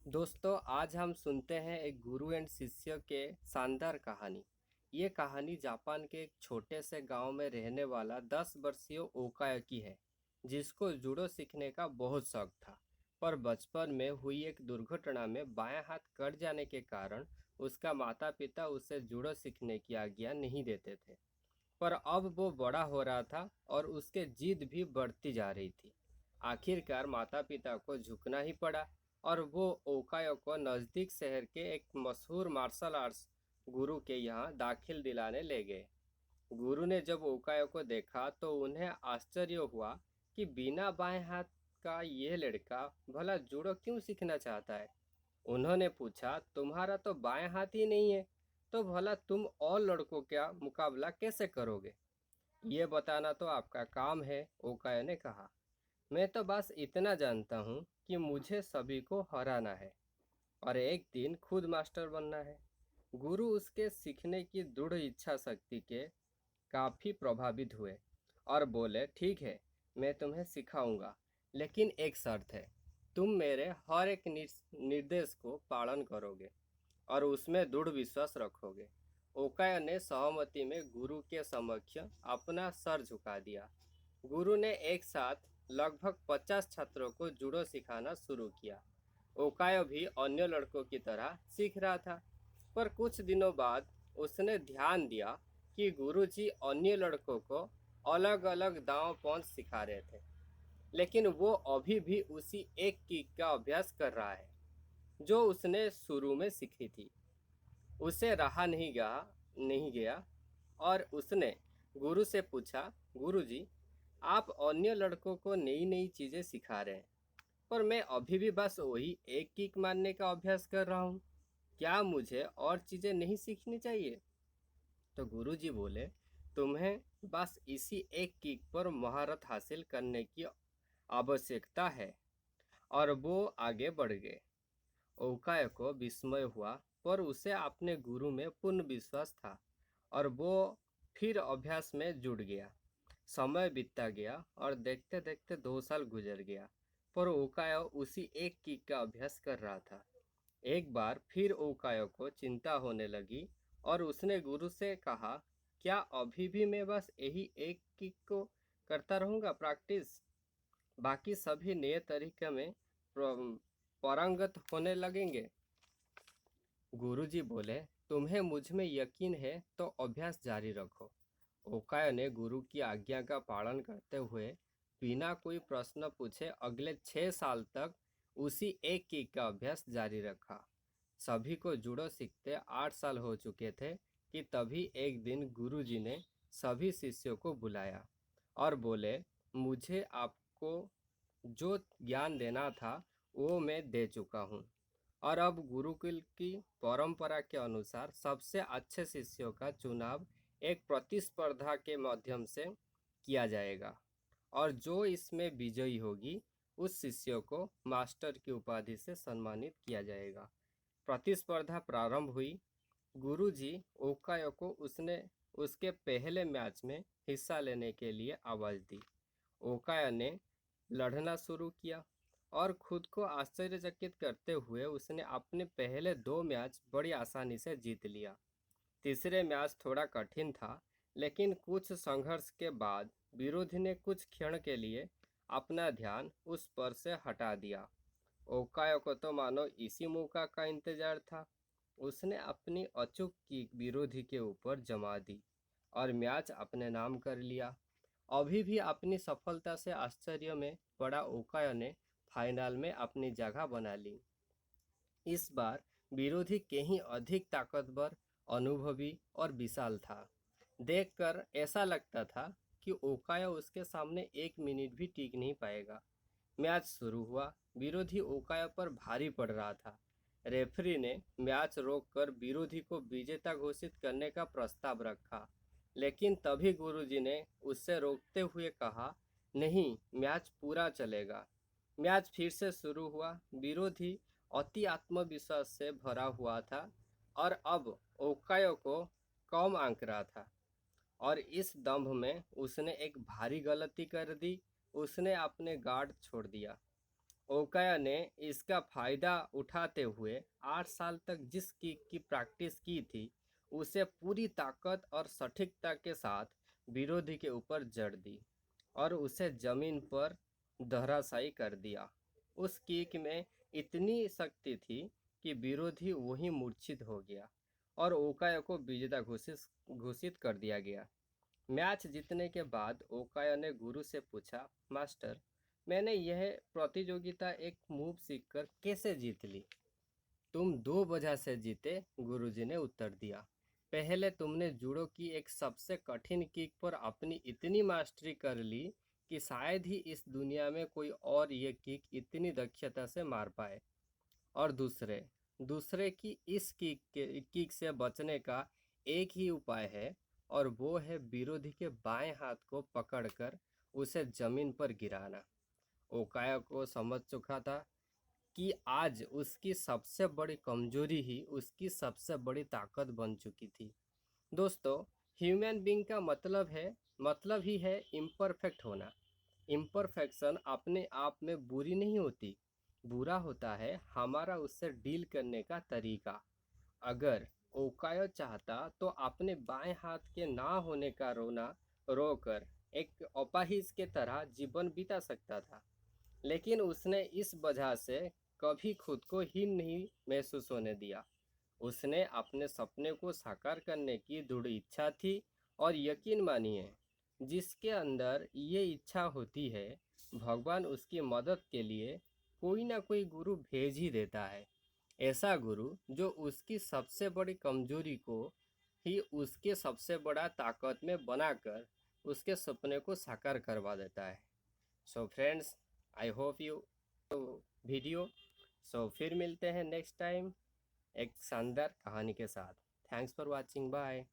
दोस्तों, आज हम सुनते हैं एक गुरु एंड शिष्य के शानदार कहानी। ये कहानी जापान के एक छोटे से गांव में रहने वाला 10 वर्षीय ओकाया की है, जिसको जूडो सीखने का बहुत शौक था। पर बचपन में हुई एक दुर्घटना में बायां हाथ कट जाने के कारण उसका माता पिता उसे जूडो सीखने की आज्ञा नहीं देते थे। पर अब वो बड़ा हो रहा था और उसके जिद भी बढ़ती जा रही थी। आखिरकार माता पिता को झुकना ही पड़ा और वो ओकायो को नज़दीक शहर के एक मशहूर मार्शल आर्ट्स गुरु के यहाँ दाखिल दिलाने ले गए। गुरु ने जब ओकायो को देखा तो उन्हें आश्चर्य हुआ कि बिना बाएं हाथ का ये लड़का भला जूडो क्यों सीखना चाहता है। उन्होंने पूछा, तुम्हारा तो बाएं हाथ ही नहीं है, तो भला तुम और लड़कों का मुकाबला कैसे करोगे? ये बताना तो आपका काम है, ओकायो ने कहा। मैं तो बस इतना जानता हूँ कि मुझे सभी को हराना है और एक दिन खुद मास्टर बनना है। गुरु उसके सीखने की दृढ़ इच्छा शक्ति के काफी प्रभावित हुए और बोले, ठीक है, मैं तुम्हें सिखाऊंगा, लेकिन एक शर्त है। तुम मेरे हर एक निर्देश को पालन करोगे और उसमें दृढ़ विश्वास रखोगे। ओकाया ने सहमति में गुरु के समक्ष अपना सर झुका दिया। गुरु ने एक साथ लगभग 50 छात्रों को जूडो सिखाना शुरू किया। ओकायो भी अन्य लड़कों की तरह सीख रहा था। पर कुछ दिनों बाद उसने ध्यान दिया कि गुरुजी अन्य लड़कों को अलग अलग दांव पंच सिखा रहे थे, लेकिन वो अभी भी उसी एक किक का अभ्यास कर रहा है जो उसने शुरू में सीखी थी। उसे रहा नहीं गया और उसने गुरु से पूछा, गुरुजी, आप अन्य लड़कों को नई नई चीजें सिखा रहे हैं, पर मैं अभी भी बस वही एक किक मारने का अभ्यास कर रहा हूँ। क्या मुझे और चीजें नहीं सीखनी चाहिए? तो गुरुजी बोले, तुम्हें बस इसी एक किक पर महारत हासिल करने की आवश्यकता है। और वो आगे बढ़ गए। ओकाय को विस्मय हुआ, पर उसे अपने गुरु में पूर्ण विश्वास था और वो फिर अभ्यास में जुट गया। समय बीतता गया और देखते देखते 2 साल गुजर गया, पर ओकायो उसी एक किक का अभ्यास कर रहा था। एक बार फिर ओकायो को चिंता होने लगी और उसने गुरु से कहा, क्या अभी भी मैं बस यही एक किक को करता रहूंगा प्रैक्टिस? बाकी सभी नए तरीके में पारंगत होने लगेंगे। गुरुजी बोले, तुम्हें मुझ में यकीन है तो अभ्यास जारी रखो। ओकायो ने गुरु की आज्ञा का पालन करते हुए बिना कोई प्रश्न पूछे अगले 6 साल तक उसी एक किक का अभ्यास जारी रखा। सभी को जूडो सीखते 8 साल हो चुके थे कि तभी एक दिन गुरुजी ने सभी शिष्यों को बुलाया और बोले, मुझे आपको जो ज्ञान देना था वो मैं दे चुका हूँ और अब गुरुकुल की परंपरा के अनुसार सबसे अच्छे शिष्यों का चुनाव एक प्रतिस्पर्धा के माध्यम से किया जाएगा और जो इसमें विजयी होगी उस शिष्य को मास्टर की उपाधि से सम्मानित किया जाएगा। प्रतिस्पर्धा प्रारंभ हुई। गुरुजी ओकायो को उसने उसके पहले मैच में हिस्सा लेने के लिए आवाज दी। ओकाया ने लड़ना शुरू किया और खुद को आश्चर्यचकित करते हुए उसने अपने पहले 2 मैच बड़ी आसानी से जीत लिया। तीसरे मैच थोड़ा कठिन था, लेकिन कुछ संघर्ष के बाद विरोधी ने कुछ क्षण के लिए अपना ध्यान उस पर से हटा दिया। ओकायो को तो मानो इसी मौका का इंतजार था। उसने अपनी अचूक किक विरोधी के ऊपर जमा दी और मैच अपने नाम कर लिया। अभी भी अपनी सफलता से आश्चर्य में पड़ा ओकायो ने फाइनल में अपनी जगह बना ली। इस बार विरोधी कहीं अधिक ताकतवर, अनुभवी और विशाल था। देखकर ऐसा लगता था कि ओकायो उसके सामने 1 मिनट भी टिक नहीं पाएगा। मैच शुरू हुआ। विरोधी ओकायो पर भारी पड़ रहा था। रेफरी ने मैच रोककर विरोधी को विजेता घोषित करने का प्रस्ताव रखा, लेकिन तभी गुरुजी ने उससे रोकते हुए कहा, नहीं, मैच पूरा चलेगा। मैच फिर से शुरू हुआ। विरोधी अति आत्मविश्वास से भरा हुआ था और अब ओकायो को कम आंक रहा था और इस दंभ में उसने एक भारी गलती कर दी। उसने अपने गार्ड छोड़ दिया ओकाया ने इसका फायदा उठाते हुए 8 साल तक जिस किक की प्रैक्टिस की थी उसे पूरी ताकत और सटीकता के साथ विरोधी के ऊपर जड़ दी और उसे जमीन पर धराशायी कर दिया। उस किक में इतनी शक्ति थी कि विरोधी वहीं मूर्छित हो गया और ओकाया को विजेता घोषित घोषित कर दिया गया। मैच जीतने के बाद ओकाया ने गुरु से पूछा, मास्टर, मैंने यह प्रतियोगिता एक मूव सीखकर कैसे जीत ली? तुम 2 वजह से जीते, गुरुजी ने उत्तर दिया। पहले तुमने जूडो की एक सबसे कठिन किक पर अपनी इतनी मास्टरी कर ली कि शायद ही इस दुनिया में कोई और ये किक इतनी दक्षता से मार पाए। और दूसरे दूसरे की इस किक से बचने का एक ही उपाय है और वो है विरोधी के बाएं हाथ को पकड़कर उसे जमीन पर गिराना। ओकाया को समझ चुका था कि आज उसकी सबसे बड़ी कमजोरी ही उसकी सबसे बड़ी ताकत बन चुकी थी। दोस्तों, ह्यूमन बीइंग का मतलब ही है इम्परफेक्ट होना। इम्परफेक्शन अपने आप में बुरी नहीं होती, बुरा होता है हमारा उससे डील करने का तरीका। अगर ओकायो चाहता तो अपने बाएं हाथ के ना होने का रोना रोकर एक अपाहिज के तरह जीवन बिता सकता था, लेकिन उसने इस वजह से कभी खुद को हीन नहीं महसूस होने दिया। उसने अपने सपने को साकार करने की दृढ़ इच्छा थी और यकीन मानिए, जिसके अंदर ये इच्छा होती है, भगवान उसकी मदद के लिए कोई ना कोई गुरु भेज ही देता है। ऐसा गुरु जो उसकी सबसे बड़ी कमजोरी को ही उसके सबसे बड़ा ताकत में बनाकर उसके सपने को साकार करवा देता है। So friends, I hope you video. So फिर मिलते हैं नेक्स्ट टाइम एक शानदार कहानी के साथ। Thanks for watching, bye.